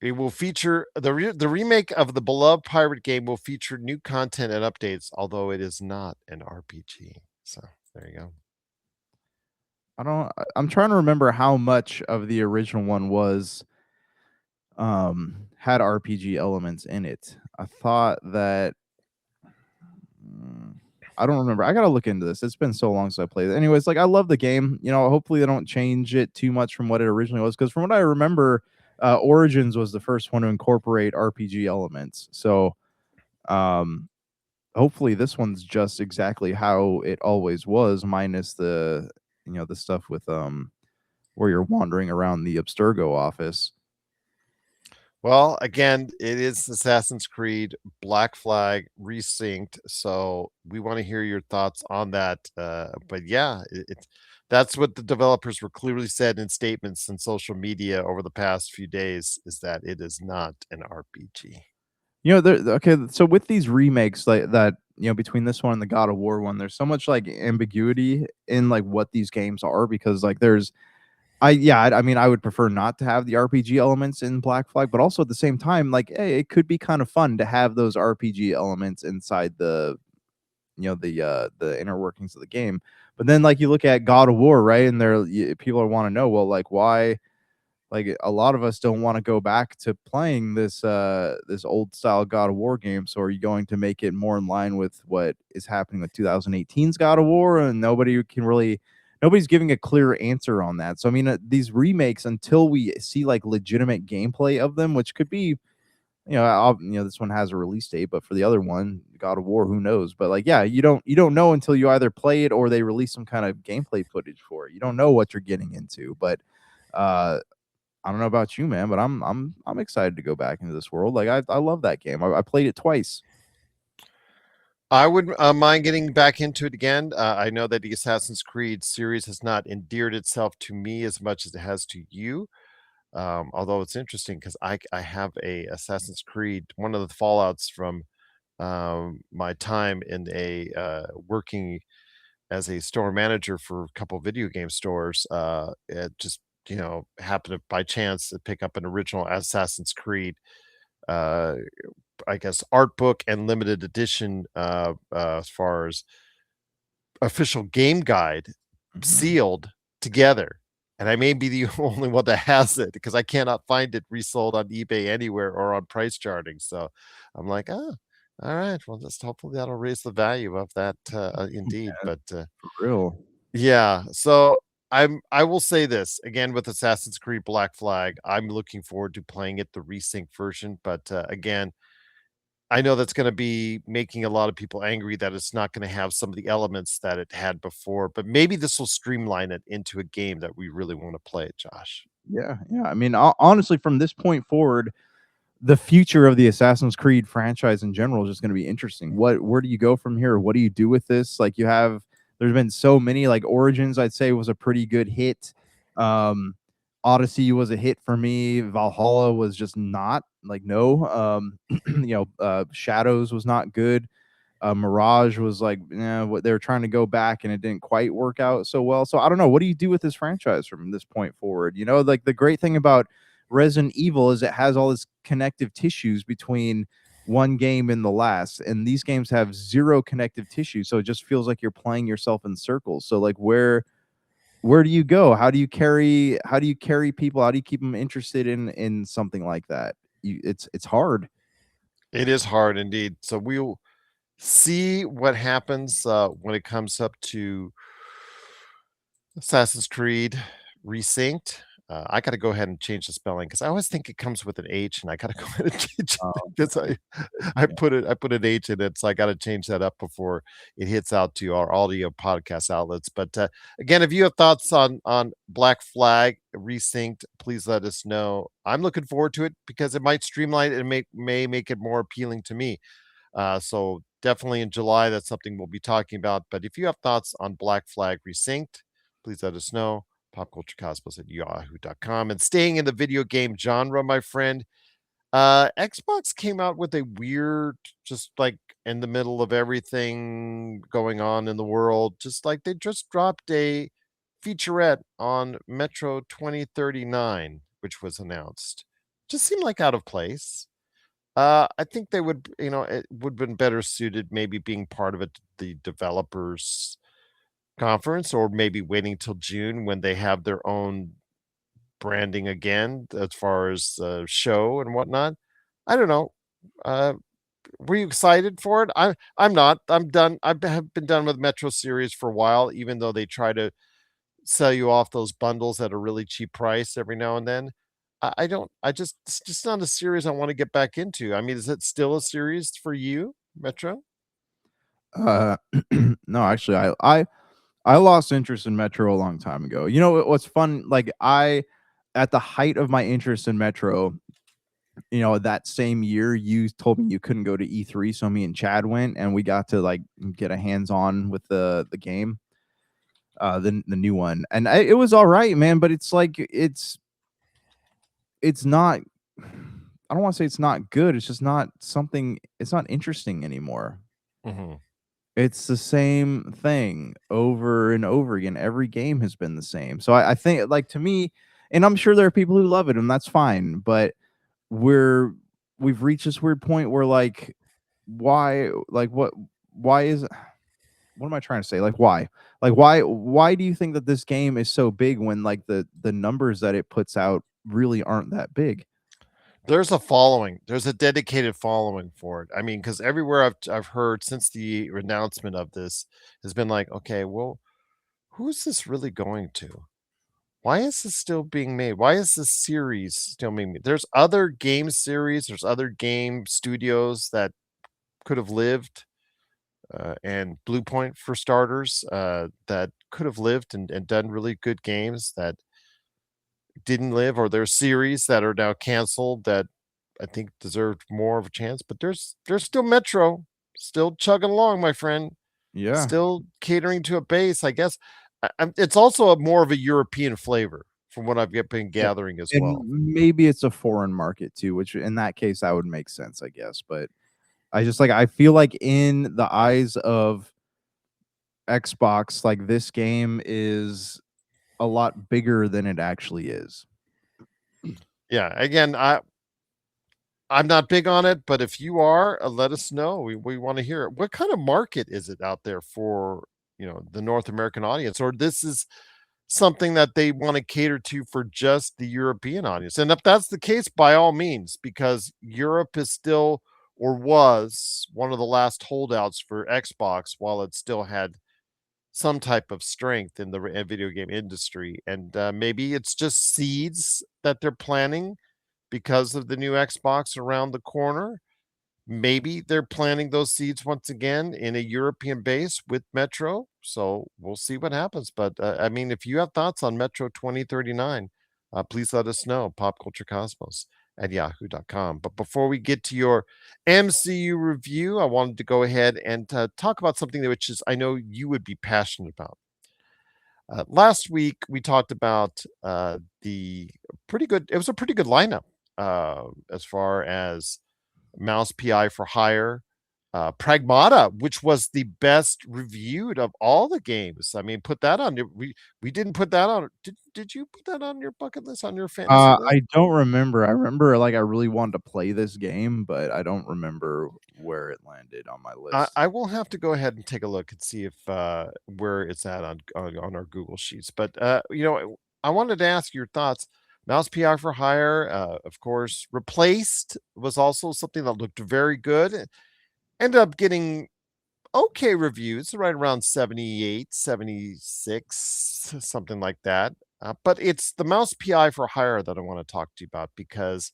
It will feature the remake of the beloved pirate game will feature new content and updates, although it is not an RPG. So there you go. I'm trying to remember how much of the original one was had RPG elements in it. I thought that I don't remember. I gotta look into this. It's been so long since I played it. Anyways, like I love the game. You know, hopefully they don't change it too much from what it originally was. Because from what I remember, Origins was the first one to incorporate RPG elements. So, um, hopefully this one's just exactly how it always was, minus the the stuff with where you're wandering around the Abstergo office. Well, again, it is Assassin's Creed Black Flag Resynced, so we want to hear your thoughts on that. But yeah, that's what the developers were clearly said in statements in social media over the past few days, is that it is not an RPG. You know, okay, so with these remakes like that, between this one and the God of War one, there's so much like ambiguity in like what these games are, because like I mean, I would prefer not to have the RPG elements in Black Flag, but also at the same time, like, hey, it could be kind of fun to have those RPG elements inside the inner workings of the game. But then, like, you look at God of War, right? And people want to know, well, like, why? Like, a lot of us don't want to go back to playing this old style God of War game. So, are you going to make it more in line with what is happening with 2018's God of War? And nobody's giving a clear answer on that. So, I mean, these remakes, until we see like legitimate gameplay of them, which could be, this one has a release date, but for the other one, God of War, who knows? But like, yeah, you don't know until you either play it or they release some kind of gameplay footage for it. You don't know what you're getting into. But I don't know about you, man, but I'm excited to go back into this world. Like, I love that game. I played it twice. I would mind getting back into it again. I know that the Assassin's Creed series has not endeared itself to me as much as it has to you. Although it's interesting because I have a Assassin's Creed, one of the fallouts from my time in working as a store manager for a couple video game stores. It just happened to by chance to pick up an original Assassin's Creed, uh, I guess, art book and limited edition, as far as official game guide, sealed together. And I may be the only one that has it because I cannot find it resold on eBay anywhere or on price charting. So I'm like, oh, all right. Well, just hopefully that'll raise the value of that, indeed. Yeah, But for real. yeah, so I will say this again with Assassin's Creed Black Flag. I'm looking forward to playing it the resync version, but again, I know that's going to be making a lot of people angry that it's not going to have some of the elements that it had before, but maybe this will streamline it into a game that we really want to play, Josh. Yeah, yeah. I mean, honestly, from this point forward, the future of the Assassin's Creed franchise in general is just going to be interesting. Where do you go from here? What do you do with this? Like, there's been so many, like Origins, I'd say was a pretty good hit. Odyssey was a hit for me. Valhalla was just not, like, no. Shadows was not good. Mirage was like, what they were trying to go back and it didn't quite work out so well. So I don't know. What do you do with this franchise from this point forward? Like the great thing about Resident Evil is it has all this connective tissues between one game and the last, and these games have zero connective tissue, so it just feels like you're playing yourself in circles. So like, where do you go? How do you carry people? How do you keep them interested in something like that? It's hard. It is hard indeed. So we'll see what happens when it comes up to Assassin's Creed Resynced. I got to go ahead and change the spelling because I always think it comes with an H, and I got to go ahead and change it because I put an H in it, so I got to change that up before it hits out to our audio podcast outlets. But again, if you have thoughts on Black Flag Resynced, please let us know. I'm looking forward to it because it might streamline it and may make it more appealing to me. So definitely in July, that's something we'll be talking about. But if you have thoughts on Black Flag Resynced, please let us know. popculturecosmos@yahoo.com. And staying in the video game genre, my friend, Xbox came out with a weird, just like in the middle of everything going on in the world, just like they just dropped a featurette on Metro 2039, which was announced. Just seemed like out of place. I think they would, it would have been better suited maybe being part of the developers conference, or maybe waiting till June when they have their own branding again as far as show and whatnot. I don't know. Uh, were you excited for it? I'm not. I'm done. Have been done with Metro series for a while, even though they try to sell you off those bundles at a really cheap price every now and then. I don't. It's just not a series I want to get back into. I mean, is it still a series for you, Metro? Uh, no, actually, I lost interest in Metro a long time ago. You know what's fun? Like, at the height of my interest in Metro, that same year, you told me you couldn't go to E3, so me and Chad went, and we got to like get a hands on with the game, the new one, and it was all right, man. But it's like it's not. I don't want to say it's not good. It's just not something. It's not interesting anymore. Mm-hmm. It's the same thing over and over again. Every game has been the same. So I think, like, to me, and I'm sure there are people who love it, and that's fine. But we've reached this weird point where, like, why? Like, why is? What am I trying to say? Like, why? Like, why do you think that this game is so big when, like, the numbers that it puts out really aren't that big? There's a following. There's a dedicated following for it. I mean, because everywhere I've heard since the announcement of this has been like, okay, well, who's this really going to? Why is this still being made? Why is this series still being made? There's other game series, there's other game studios that could have lived, and Blue Point for starters, that could have lived and done really good games that didn't live, or there's series that are now canceled that I think deserved more of a chance. But there's still Metro, still chugging along, my friend, Yeah. still catering to a base, I guess. It's also more of a European flavor from what I've been gathering as And well. maybe it's a foreign market too, which in that case that would make sense, I guess. But I feel like in the eyes of Xbox, like, this game is a lot bigger than it actually is. Yeah, again, I'm not big on it, but if you are, let us know. We want to hear it. What kind of market is it out there for, the North American audience, or this is something that they want to cater to for just the European audience? And if that's the case, by all means, because Europe is still, or was, one of the last holdouts for Xbox while it still had some type of strength in the video game industry. And maybe it's just seeds that they're planting because of the new Xbox around the corner. Maybe they're planting those seeds once again in a European base with Metro. So we'll see what happens. But I mean, if you have thoughts on Metro 2039, please let us know. popculturecosmos@yahoo.com. But before we get to your MCU review, I wanted to go ahead and talk about something which is I know you would be passionate about. Last week we talked about the pretty good. It was a pretty good lineup as far as Mouse PI for Hire, Pragmata, which was the best reviewed of all the games. I mean, put that on your we didn't put that on. Did you put that on your bucket list, on your fantasy list? I don't remember. I remember like I really wanted to play this game, but I don't remember where it landed on my list. I will have to go ahead and take a look and see if where it's at on our Google Sheets. But I wanted to ask your thoughts. Mouse PI for Hire, of course, Replaced was also something that looked very good. Ended up getting okay reviews, right around 78, 76, something like that. But it's the Mouse PI for Hire that I want to talk to you about because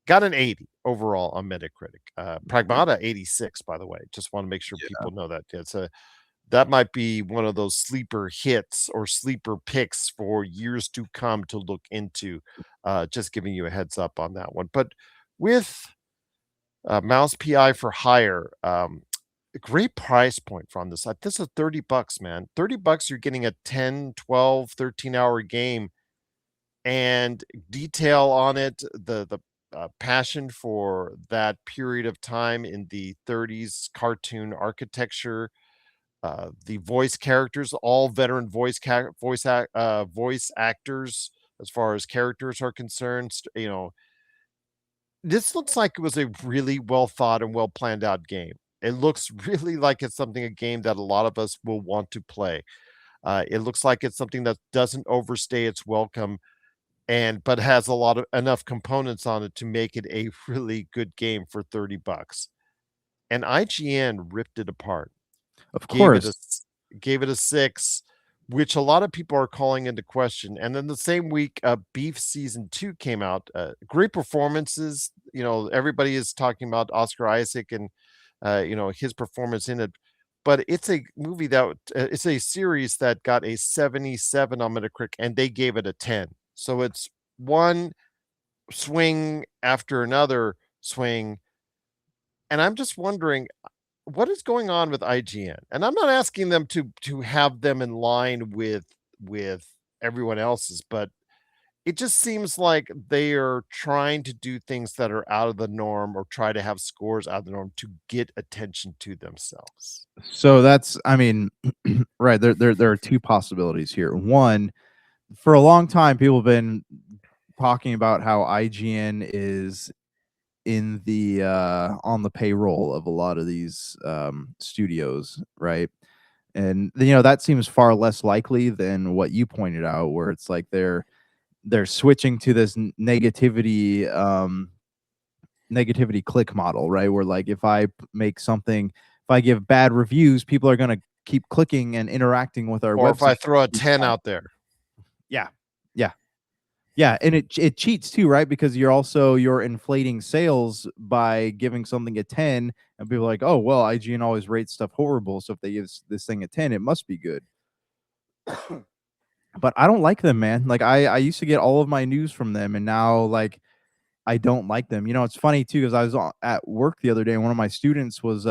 got an 80 overall on Metacritic. Pragmata 86, by the way. Just want to make sure people know that. That might be one of those sleeper hits or sleeper picks for years to come to look into. Just giving you a heads up on that one. But with Mouse PI for Hire, a great price point from this. This is $30, man. $30, you're getting a 10, 12, 13-hour game and detail on it, the passion for that period of time in the 30s cartoon architecture, the voice characters, all veteran voice actors as far as characters are concerned. This looks like it was a really well thought and well planned out game. It looks really like it's a game that a lot of us will want to play. It looks like it's something that doesn't overstay its welcome but has a lot of enough components on it to make it a really good game for $30. And IGN ripped it apart. Of Gave it course. a 6, which a lot of people are calling into question. And then the same week, Beef Season 2 came out. Great performances. Everybody is talking about Oscar Isaac and his performance in it. But it's a movie it's a series that got a 77 on Metacritic, and they gave it a 10. So it's one swing after another swing. And I'm just wondering what is going on with IGN. And I'm not asking them to have them in line with everyone else's, but it just seems like they are trying to do things that are out of the norm or try to have scores out of the norm to get attention to themselves. So that's, I mean, right there are two possibilities here. One, for a long time, people have been talking about how IGN is in the on the payroll of a lot of these studios, right? And that seems far less likely than what you pointed out, where it's like they're switching to this negativity click model, right? Where like if I make something, if I give bad reviews, people are gonna keep clicking and interacting with our Or website. if I throw a 10 out there. Yeah, and it cheats too, right? Because you're inflating sales by giving something a 10, and people are like, oh well, IGN always rates stuff horrible, so if they give this thing a 10, it must be good. But I don't like them, man. Like I used to get all of my news from them, and now like I don't like them. It's funny too because I was at work the other day, and one of my students was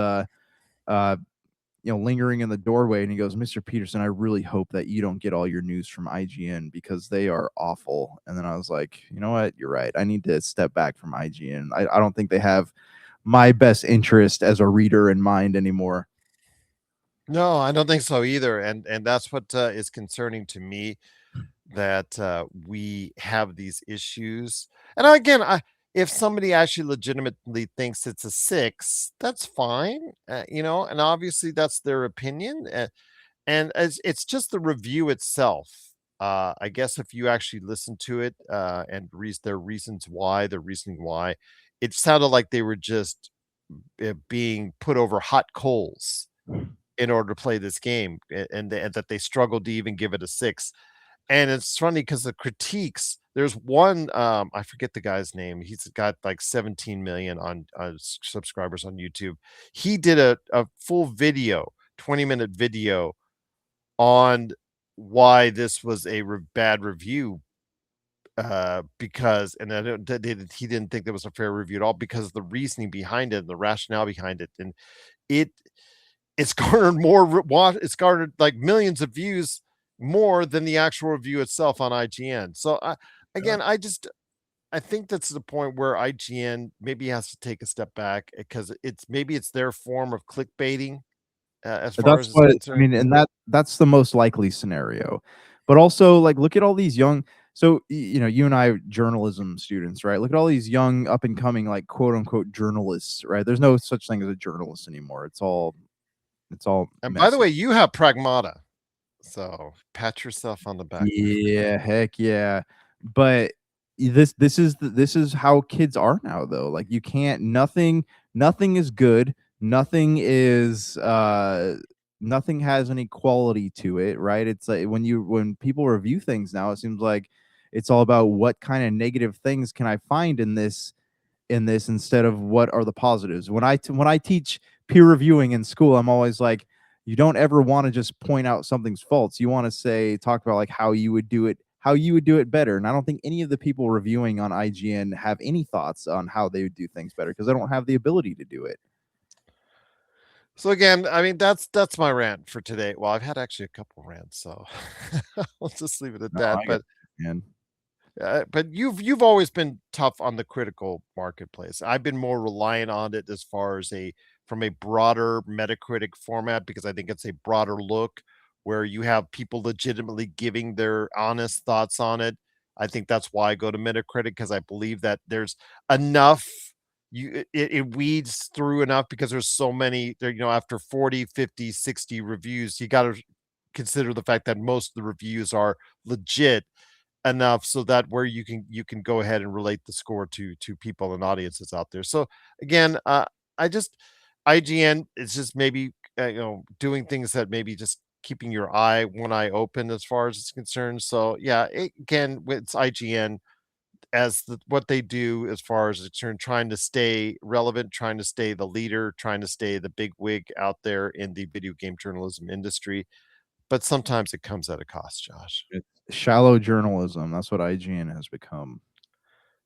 lingering in the doorway, and he goes, Mr. Peterson, I really hope that you don't get all your news from IGN because they are awful. And then I was like, you know what? You're right. I need to step back from IGN. I don't think they have my best interest as a reader in mind anymore. No, I don't think so either. And that's what is concerning to me, that we have these issues. And again, if somebody actually legitimately thinks it's a 6, that's fine. And obviously that's their opinion. And as it's just the review itself. I guess if you actually listen to it and their reasons why, the reasoning why, it sounded like they were just being put over hot coals in order to play this game, and that they struggled to even give it a 6. And it's funny because the critiques, there's one, I forget the guy's name. He's got like 17 million on subscribers on YouTube. He did a full video, 20-minute video on why this was a bad review. because and I don't he didn't think that was a fair review at all because of the reasoning behind it and the rationale behind it, and it it's garnered it's garnered like millions of views more than the actual review itself on IGN. So Yeah. again, I think that's the point where IGN maybe has to take a step back because it's their form of clickbaiting as far That's as it's what I concerned. mean, and that's the most likely scenario. But also, like, look at all these young you know, you and I are journalism students, right? Look at all these young up and coming, like, quote unquote journalists, right? There's no such thing as a journalist anymore. It's all And by the messy. way, you have Pragmata, so pat yourself on the back, my friend. Yeah, heck yeah. But this is how kids are now though. Like you can't nothing is good. Nothing has any quality to it, right? It's like when people review things now, it seems like it's all about what kind of negative things can I find in this instead of what are the positives. When I teach peer reviewing in school, I'm always like, you don't ever want to just point out something's faults. You want to talk about like how you would do it better. And I don't think any of the people reviewing on IGN have any thoughts on how they would do things better because they don't have the ability to do it. So again, I mean that's my rant for today. Well, I've had actually a couple rants, so we'll just leave it at No, that. I get it, man. But you've always been tough on the critical marketplace. I've been more reliant on it as far as a from a broader Metacritic format because I think it's a broader look where you have people legitimately giving their honest thoughts on it. I think that's why I go to Metacritic because I believe that there's enough it weeds through enough because there's so many there, after 40, 50, 60 reviews, you got to consider the fact that most of the reviews are legit enough so that where you can go ahead and relate the score to people and audiences out there. So again, I just IGN is just maybe doing things that maybe just keeping your one eye open as far as it's concerned. So yeah, again, it's IGN as what they do as far as it's concerned, trying to stay relevant, trying to stay the leader, trying to stay the big wig out there in the video game journalism industry. But sometimes it comes at a cost, Josh. It's shallow journalism. That's what IGN has become.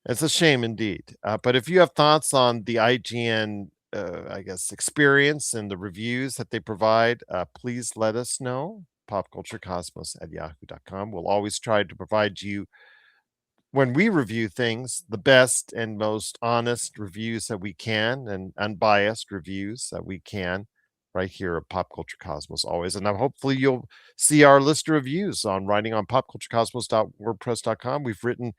It's a shame indeed. But if you have thoughts on the IGN, I guess, experience and the reviews that they provide, please let us know. Popculturecosmos@yahoo.com. We'll always try to provide you, when we review things, the best and most honest reviews that we can and unbiased reviews that we can right here at Pop Culture Cosmos always. And hopefully you'll see our list of reviews on writing on popculturecosmos.wordpress.com. We've written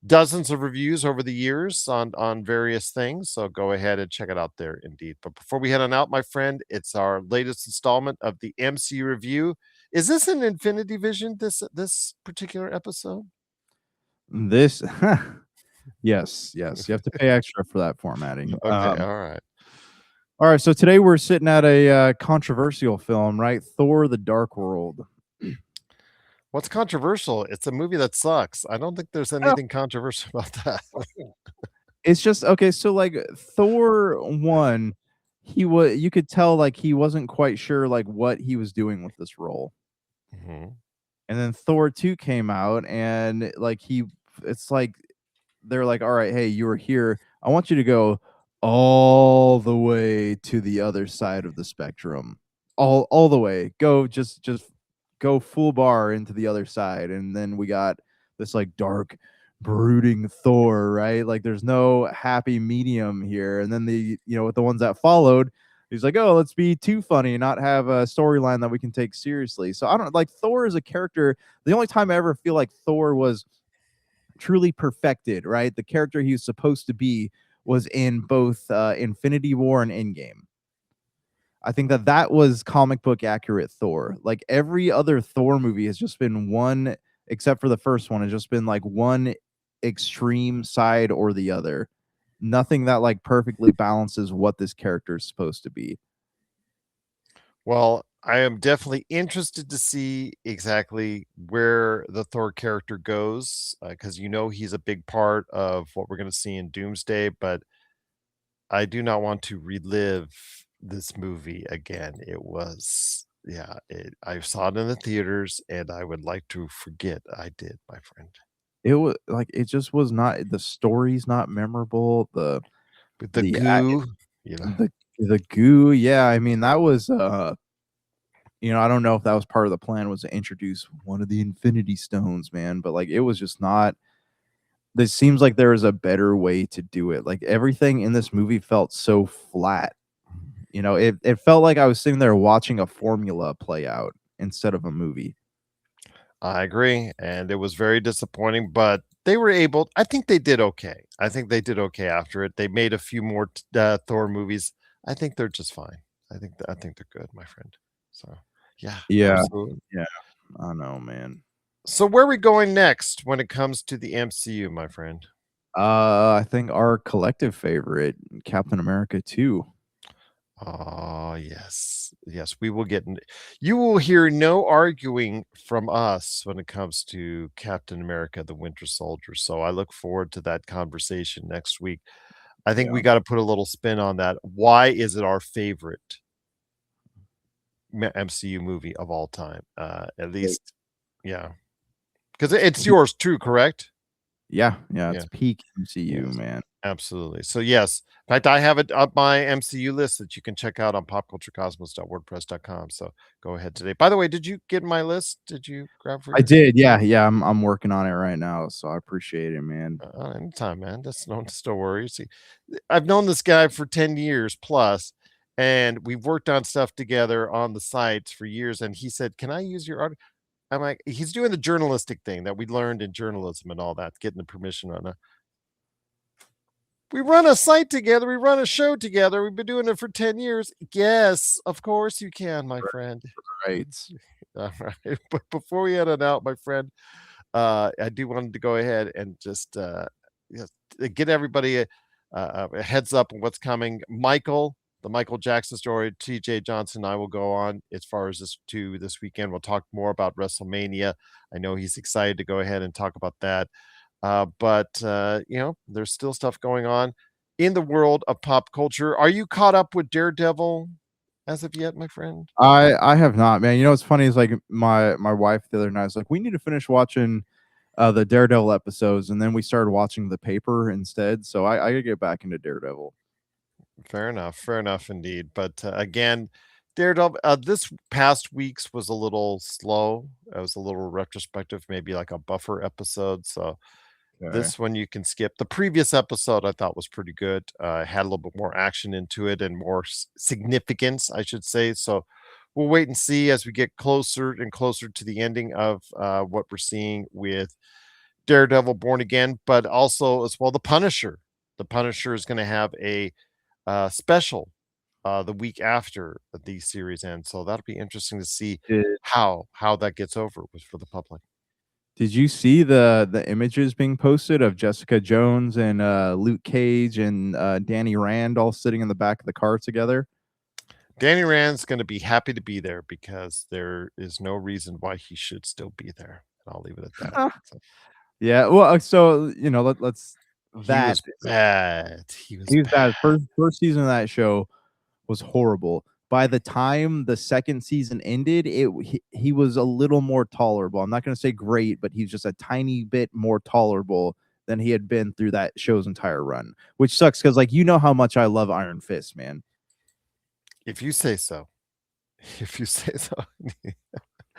dozens of reviews over the years on various things, so go ahead and check it out there indeed. But before we head on out, my friend, it's our latest installment of the MC review. Is this an Infinity Vision, this particular episode? This yes, yes. You have to pay extra for that formatting. Okay, all right. All right, so today we're sitting at a controversial film, right? Thor: The Dark World. What's controversial? It's a movie that sucks. I don't think there's Oh, anything controversial about that. it's just okay, so like Thor 1, you could tell like he wasn't quite sure like what he was doing with this role. Mhm. And then Thor 2 came out and like it's like they're like, "All right, hey, you were here. I want you to go all the way to the other side of the spectrum. All the way. Go just go full bar into the other side." And then we got this like dark brooding Thor, right? Like there's no happy medium here. And then with the ones that followed, he's like, "Oh, let's be too funny and not have a storyline that we can take seriously." So I don't like Thor as a character. The only time I ever feel like Thor was truly perfected, right? The character he was supposed to be was in both Infinity War and Endgame. I think that was comic book accurate Thor. Like every other Thor movie has just been one, except for the first one, has just been like one extreme side or the other. Nothing that like perfectly balances what this character is supposed to be. Well, I am definitely interested to see exactly where the Thor character goes, because he's a big part of what we're going to see in Doomsday. But I do not want to relive this movie again. It was, yeah, I saw it in the theaters, and I would like to forget I did, my friend. it was like it just was not the story's not memorable. With the The goo, you know. the goo, yeah. I mean, that was I don't know if that was part of the plan was to introduce one of the Infinity Stones, man. But like, it was just not. This seems like there is a better way to do it. Like everything in this movie felt so flat. It felt like I was sitting there watching a formula play out instead of a movie. I agree, and it was very disappointing, but they were able. I think they did okay. I think they did okay after it. They made a few more Thor movies. I think they're just fine. I think they're good, my friend. So, yeah, Yeah, absolutely. yeah. I know, man. So, where are we going next when it comes to the MCU, my friend? I think our collective favorite, Captain America 2. Oh, yes. Yes, we will get you will hear no arguing from us when it comes to Captain America, the Winter Soldier. So I look forward to that conversation next week. I think we Yeah. got to put a little spin on that. Why is it our favorite MCU movie of all time? At least, yeah, because it's yours too, correct? Yeah, it's Yeah. peak MCU, Yes, man. absolutely. So yes, in fact, I have it up my MCU list that you can check out on popculturecosmos.wordpress.com. So go ahead today. By the way, did you get my list? Did you grab for I your did, yeah, I'm working on it right now, so I appreciate it, man. anytime, man? That's no still worry. See, I've known this guy for 10 years plus, and we've worked on stuff together on the sites for years. And he said, "Can I use your art?" I'm like, he's doing the journalistic thing that we learned in journalism and all that, getting the permission on a we run a site together. We run a show together. We've been doing it for 10 years. Yes, of course you can, my friend. Right. All right. But before we head on out, my friend, I do want to go ahead and just yes, get everybody a heads up on what's coming. The Michael Jackson story, TJ Johnson and I will go on as far as this weekend. We'll talk more about WrestleMania. I know he's excited to go ahead and talk about that. But there's still stuff going on in the world of pop culture. Are you caught up with Daredevil as of yet, my friend? I have not, man. What's funny is like my wife the other night was like, we need to finish watching the Daredevil episodes, and then we started watching the paper instead. So I gotta get back into Daredevil. Fair enough indeed. But again, Daredevil, this past week's was a little slow. It was a little retrospective, maybe like a buffer episode. So Okay. this one you can skip. The previous episode I thought was pretty good. Had a little bit more action into it and more significance, I should say. So we'll wait and see as we get closer and closer to the ending of what we're seeing with Daredevil Born Again, but also as well the Punisher. The Punisher is going to have a special the week after the series ends. So that'll be interesting to see Did how that gets over with for the public. Did you see the images being posted of Jessica Jones and Luke Cage and Danny Rand all sitting in the back of the car together? Danny Rand's going to be happy to be there because there is no reason why he should still be there. And I'll leave it at that. So, Yeah, well, so let's he that was bad. He was he was bad. bad. First season of that show was horrible. By the time the second season ended, he was a little more tolerable. I'm not going to say great, but he's just a tiny bit more tolerable than he had been through that show's entire run, which sucks because how much I love Iron Fist, man. If you say so. If you say so.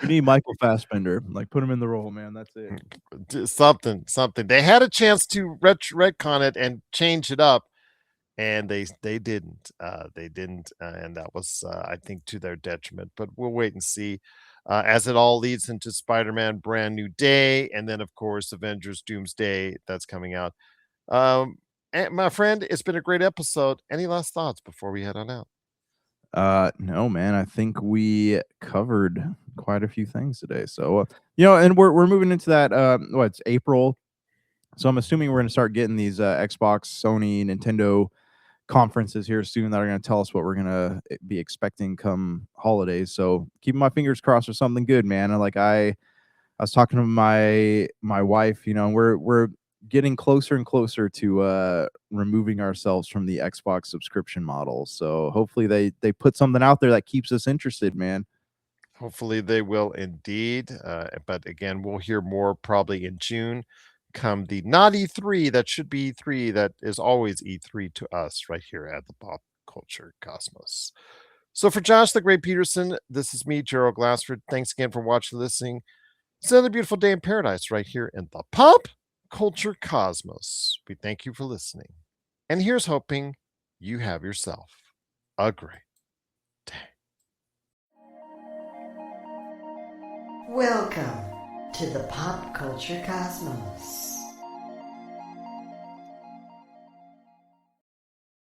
We need Michael Fassbender. Like, put him in the role, man. That's it. Something. They had a chance to retcon it and change it up, and they didn't. They didn't, and that was, I think, to their detriment. But we'll wait and see. As it all leads into Spider-Man: Brand New Day, and then of course Avengers: Doomsday that's coming out. And my friend, it's been a great episode. Any last thoughts before we head on out? No, man. I think we covered quite a few things today. So, and we're moving into that. It's April, so I'm assuming we're going to start getting these Xbox, Sony, Nintendo conferences here soon that are going to tell us what we're going to be expecting come holidays. So, keeping my fingers crossed for something good, man. And I was talking to my wife, and we're getting closer and closer to removing ourselves from the Xbox subscription model. So hopefully they put something out there that keeps us interested, man. Hopefully they will indeed. But again, we'll hear more probably in June come the not E3 that should be E3 that is always E3 to us right here at the Pop Culture Cosmos. So for Josh the Great Peterson, this is me, Gerald Glassford. Thanks again for watching, listening. It's another beautiful day in paradise right here in the Pop Culture Cosmos. We thank you for listening. And here's hoping you have yourself a great day. Welcome to the Pop Culture Cosmos.